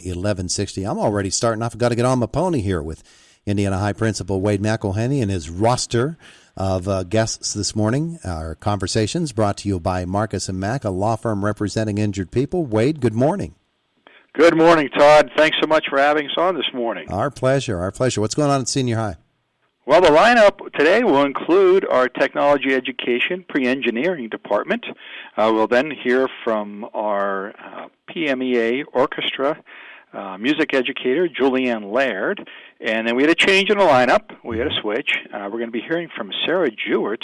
1160. I'm already starting off. I've got to get on my pony here with Indiana High Principal Wade McElhenney and his roster of guests this morning. Our conversations brought to you by Marcus & Mack, a law firm representing injured people. Wade, good morning. Good morning, Todd. Thanks so much for having us on this morning. Our pleasure, our pleasure. What's going on at Senior High? Well, the lineup today will include our technology education pre-engineering department. We'll then hear from our PMEA orchestra music educator, Julianne Laird. And then we had a change in the lineup. We had a switch. We're going to be hearing from Sarah Jewett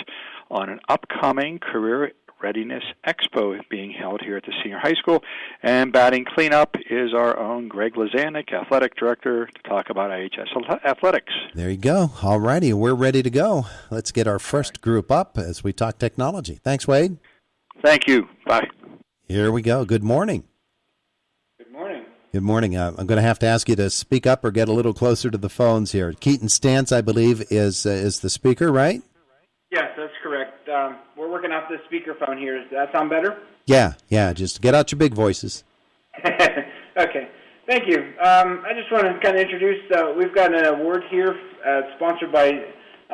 on an upcoming career Readiness Expo being held here at the Senior High School. And batting cleanup is our own Greg Lazanik, Athletic Director, to talk about IHS athletics. There you go. All righty, we're ready to go. Let's get our first group up as we talk technology. Thanks, Wade. Thank you. Bye. Here we go. Good morning. Good morning. Good morning. I'm going to have to ask you to speak up or get a little closer to the phones here. Keaton Stantz, I believe, is the speaker, right? Yes, that's correct. We're working off the speakerphone here. Does that sound better? Yeah. Just get out your big voices. Okay. Thank you. I just want to kind of introduce, we've got an award here sponsored by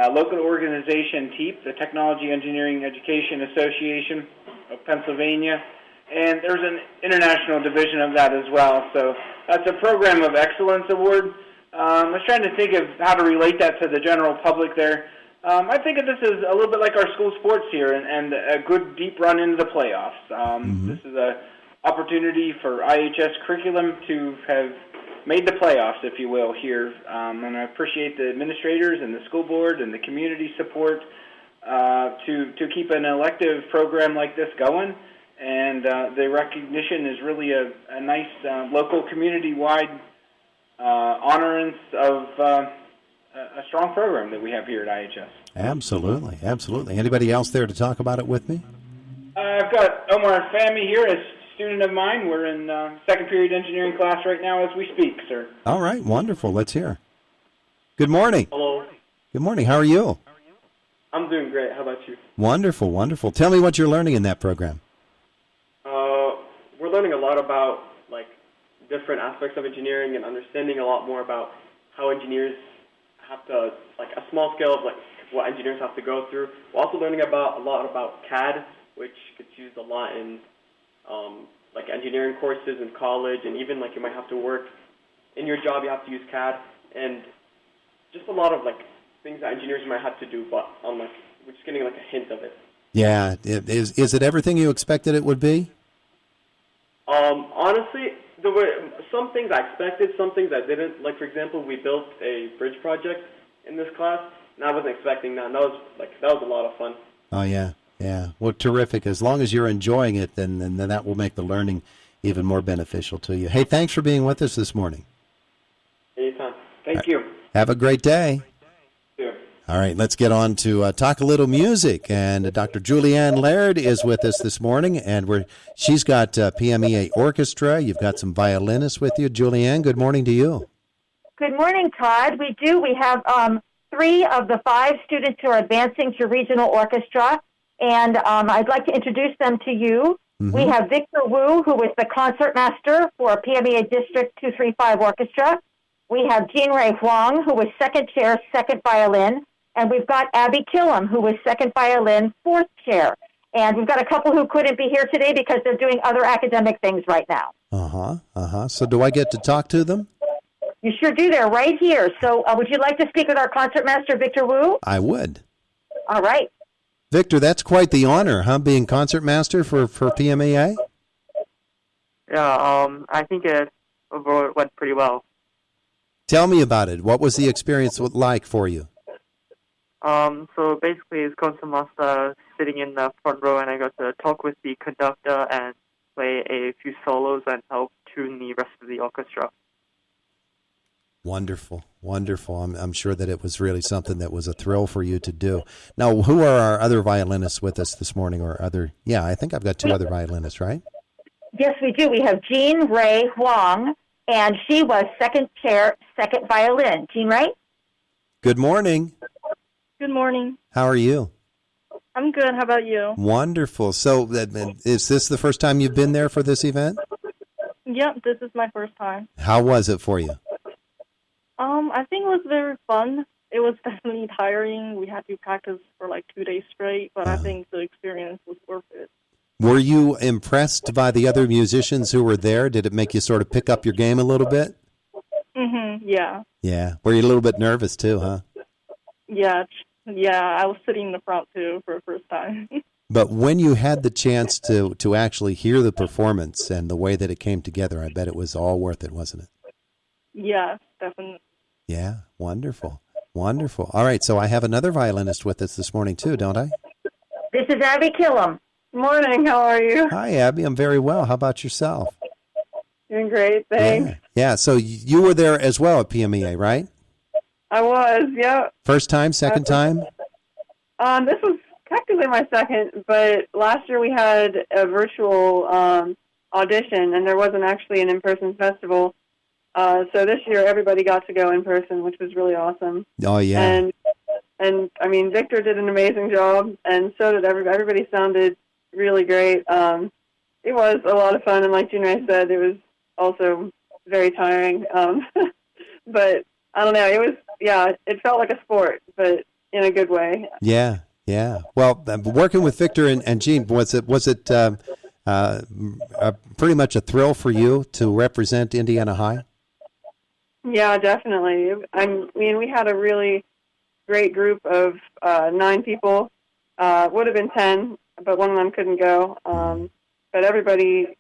local organization TEEP, the Technology Engineering Education Association of Pennsylvania, and there's an international division of that as well. So that's a Program of Excellence Award. I was trying to think of how to relate that to the general public there. I think of this as a little bit like our school sports here and a good deep run into the playoffs. This is an opportunity for IHS curriculum to have made the playoffs, if you will, here. And I appreciate the administrators and the school board and the community support to keep an elective program like this going. And the recognition is really a nice local community-wide honorance of a strong program that we have here at IHS. Absolutely. Anybody else there to talk about it with me? I've got Omar Fahmy here, a student of mine. We're in second period engineering class right now as we speak, sir. All right, wonderful. Let's hear. Good morning. Hello. Good morning. How are you? I'm doing great. How about you? Wonderful. Tell me what you're learning in that program. We're learning a lot about different aspects of engineering and understanding a lot more about how engineers have to, a small scale of what engineers have to go through. We're also learning a lot about CAD, which gets used a lot in engineering courses in college, and even you might have to work in your job, you have to use CAD, and just a lot of things that engineers might have to do, but we're just getting a hint of it. Yeah, is it everything you expected it would be? Honestly, there were some things I expected, some things I didn't. For example, we built a bridge project in this class, and I wasn't expecting that. And that was a lot of fun. Oh yeah. Well, terrific. As long as you're enjoying it, then that will make the learning even more beneficial to you. Hey, thanks for being with us this morning. Anytime. Thank you. Have a great day. Yeah. All right, let's get on to talk a little music. And Dr. Julianne Laird is with us this morning, and she's got PMEA Orchestra. You've got some violinists with you. Julianne, good morning to you. Good morning, Todd. We do. We have 3 of the 5 students who are advancing to regional orchestra, and I'd like to introduce them to you. Mm-hmm. We have Victor Wu, who is the concertmaster for PMEA District 235 Orchestra. We have Jean-Ray Huang, who was second chair, second violin. And we've got Abby Killam, who was second violin, fourth chair. And we've got a couple who couldn't be here today because they're doing other academic things right now. So do I get to talk to them? You sure do. They're right here. So would you like to speak with our concertmaster, Victor Wu? I would. All right. Victor, that's quite the honor, huh, being concertmaster for PMEA? Yeah, I think it overall went pretty well. Tell me about it. What was the experience like for you? So basically, it's concertmaster sitting in the front row, and I got to talk with the conductor and play a few solos and help tune the rest of the orchestra. Wonderful. I'm sure that it was really something that was a thrill for you to do. Now, who are our other violinists with us this morning, or other? Yeah, I think I've got 2 other violinists, right? Yes, we do. We have Jean-Ray Huang, and she was second chair, second violin. Jean-Ray? Good morning. Good morning. How are you? I'm good. How about you? Wonderful. So is this the first time you've been there for this event? Yep, this is my first time. How was it for you? I think it was very fun. It was definitely tiring. We had to practice for like 2 days straight, but I think the experience was worth it. Were you impressed by the other musicians who were there? Did it make you sort of pick up your game a little bit? Yeah. Yeah. Were you a little bit nervous too, huh? Yeah, I was sitting in the front too for the first time. But when you had the chance to actually hear the performance and the way that it came together, I bet it was all worth it, wasn't it? Yeah, definitely. Yeah, wonderful. Wonderful. All right, so I have another violinist with us this morning too, don't I? This is Abby Killam. Morning, how are you? Hi, Abby. I'm very well. How about yourself? Doing great, thanks. Yeah, so you were there as well at PMEA, right? I was, yeah. First time, second time? This was technically my second, but last year we had a virtual audition, and there wasn't actually an in-person festival. So this year everybody got to go in person, which was really awesome. Oh, yeah. And I mean, Victor did an amazing job, and so did everybody. Everybody sounded really great. It was a lot of fun, and like Junrei said, it was also very tiring. But I don't know. It felt like a sport, but in a good way. Yeah. Well, working with Victor and Jean, was it pretty much a thrill for you to represent Indiana High? Yeah, definitely. I mean, we had a really great group of 9 people. Would have been 10, but one of them couldn't go. But everybody,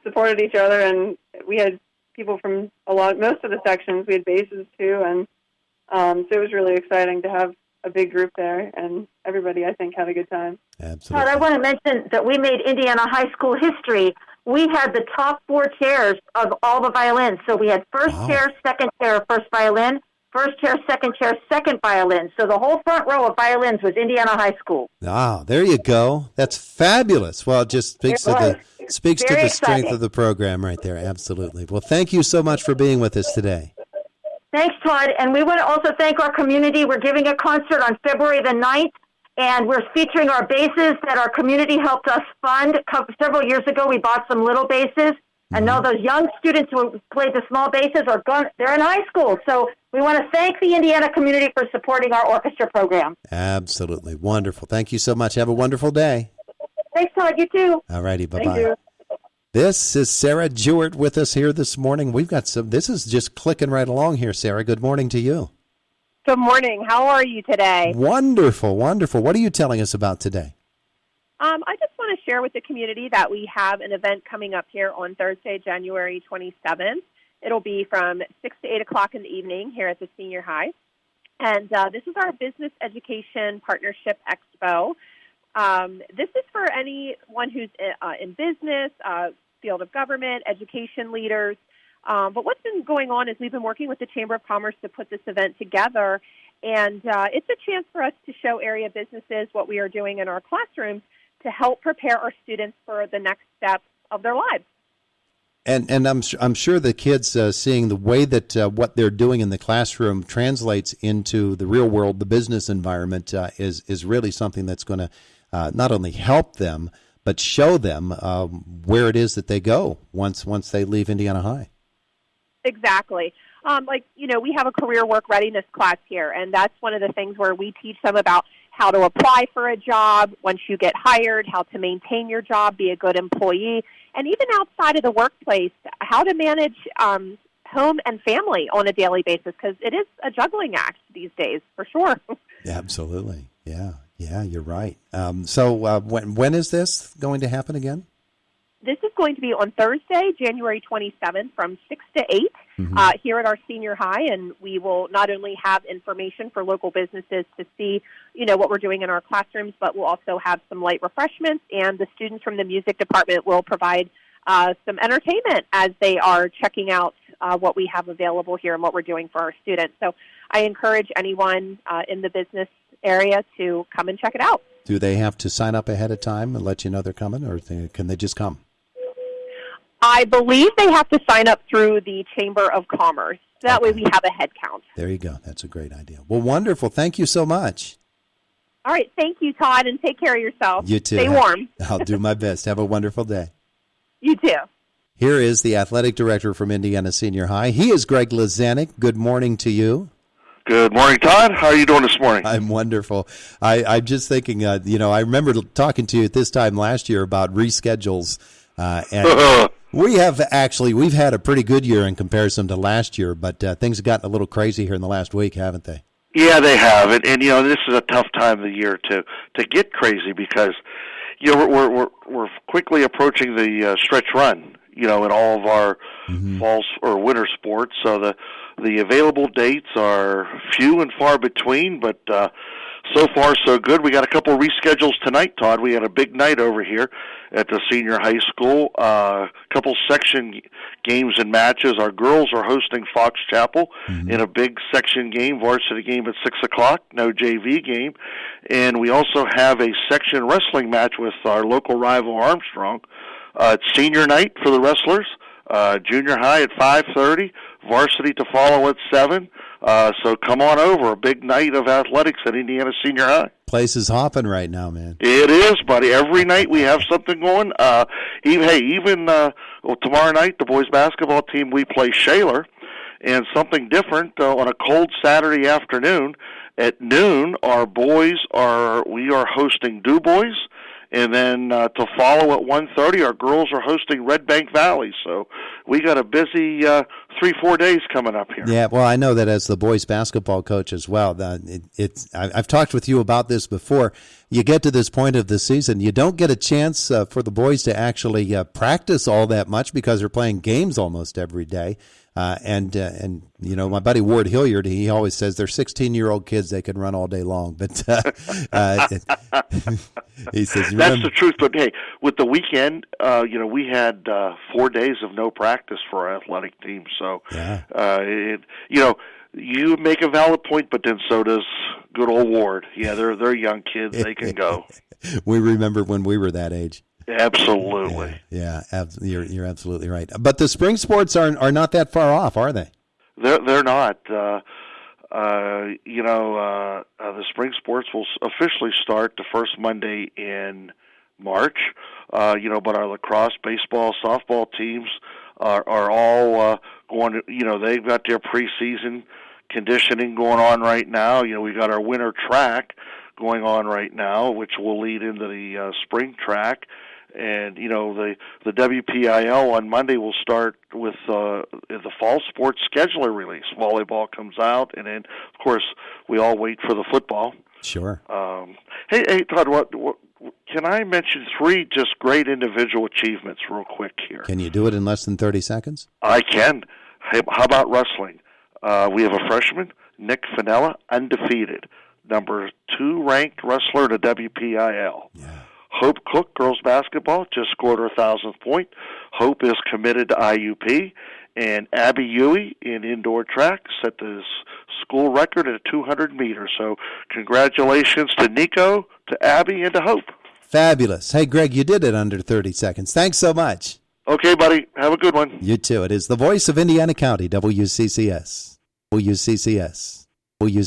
supported each other, and we had people from most of the sections. We had basses too, and so it was really exciting to have a big group there, and everybody, I think, had a good time. Absolutely. Todd, I want to mention that we made Indiana high school history. We had the top 4 chairs of all the violins. So we had first chair, second chair, first violin, first chair, second violin. So the whole front row of violins was Indiana high school. Ah, there you go. That's fabulous. Well, it just speaks to the strength of the program right there. Absolutely. Well, thank you so much for being with us today. Thanks, Todd. And we want to also thank our community. We're giving a concert on February the 9th, and we're featuring our basses that our community helped us fund. Several years ago, we bought some little basses, and now those young students who played the small basses they're in high school. So we want to thank the Indiana community for supporting our orchestra program. Absolutely. Wonderful. Thank you so much. Have a wonderful day. Thanks, Todd. You too. All righty. Bye-bye. Thank you. This is Sarah Jewett with us here this morning. This is just clicking right along here, Sarah. Good morning to you. Good morning. How are you today? Wonderful, wonderful. What are you telling us about today? I just want to share with the community that we have an event coming up here on Thursday, January 27th. It'll be from 6 to 8 o'clock in the evening here at the senior high. And this is our Business Education Partnership Expo. This is for anyone who's in business, field of government, education leaders. But what's been going on is we've been working with the Chamber of Commerce to put this event together, and it's a chance for us to show area businesses what we are doing in our classrooms to help prepare our students for the next step of their lives. And I'm sure the kids seeing the way that what they're doing in the classroom translates into the real world, the business environment, is really something that's going to not only help them, but show them where it is that they go once they leave Indiana High. Exactly. We have a career work readiness class here, and that's one of the things where we teach them about how to apply for a job once you get hired, how to maintain your job, be a good employee, and even outside of the workplace, how to manage home and family on a daily basis, because it is a juggling act these days, for sure. Absolutely. Yeah, you're right. So when is this going to happen again? This is going to be on Thursday, January 27th from 6 to 8 here at our senior high, and we will not only have information for local businesses to see, what we're doing in our classrooms, but we'll also have some light refreshments, and the students from the music department will provide some entertainment as they are checking out what we have available here and what we're doing for our students. So I encourage anyone in the business area to come and check it out. Do they have to sign up ahead of time and let you know they're coming, or can they just come? I believe they have to sign up through the Chamber of Commerce. That way we have a head count. There you go. That's a great idea. Well, wonderful. Thank you so much. All right. Thank you, Todd, and take care of yourself. You too. Stay warm. I'll do my best. Have a wonderful day. You too. Here is the athletic director from Indiana Senior High. He is Greg Lazanik. Good morning to you. Good morning, Todd. How are you doing this morning? I'm wonderful. I'm just thinking, I remember talking to you at this time last year about reschedules, and we've had a pretty good year in comparison to last year, but things have gotten a little crazy here in the last week, haven't they? Yeah, they have, and this is a tough time of the year to get crazy because we're quickly approaching the stretch run. In all of our fall or winter sports, so the available dates are few and far between, but so far so good. We got a couple reschedules tonight, Todd. We had a big night over here at the senior high school. A couple section games and matches. Our girls are hosting Fox Chapel in a big section game, varsity game at 6 o'clock, no JV game. And we also have a section wrestling match with our local rival Armstrong. It's senior night for the wrestlers, junior high at 5:30, varsity to follow at 7. So come on over, a big night of athletics at Indiana Senior High. Place is hopping right now, man. It is, buddy. Every night we have something going. Even tomorrow night, the boys basketball team, we play Shaler, and something different on a cold Saturday afternoon. At noon, we are hosting Du Bois. And then to follow at 1:30, our girls are hosting Red Bank Valley. So we got a busy 3-4 days coming up here. Yeah, well, I know that as the boys basketball coach as well. I've talked with you about this before. You get to this point of the season, you don't get a chance for the boys to actually practice all that much because they're playing games almost every day. And my buddy Ward Hilliard, he always says they're 16-year-old kids. They can run all day long. But he says, that's the truth. But, hey, with the weekend, we had 4 days of no practice for our athletic team. So, you make a valid point, but then so does good old Ward. Yeah, they're young kids. They can go. We remember when we were that age. Absolutely. Yeah, you're absolutely right. But the spring sports are not that far off, are they? They're not. The spring sports will officially start the first Monday in March. But our lacrosse, baseball, softball teams are all going to, they've got their preseason conditioning going on right now. We got our winter track going on right now, which will lead into the spring track. And, the WPIL on Monday will start with the fall sports scheduler release. Volleyball comes out, and then, of course, we all wait for the football. Sure. Hey, Todd, what can I mention 3 just great individual achievements real quick here? Can you do it in less than 30 seconds? I can. Hey, how about wrestling? We have a freshman, Nick Finella, undefeated, number 2 ranked wrestler in the WPIL. Yeah. Hope Cook, girls basketball, just scored her 1,000th point. Hope is committed to IUP. And Abby Huey in indoor track set the school record at 200 meters. So congratulations to Nico, to Abby, and to Hope. Fabulous. Hey, Greg, you did it under 30 seconds. Thanks so much. Okay, buddy. Have a good one. You too. It is the voice of Indiana County, WCCS. WCCS. WCCS.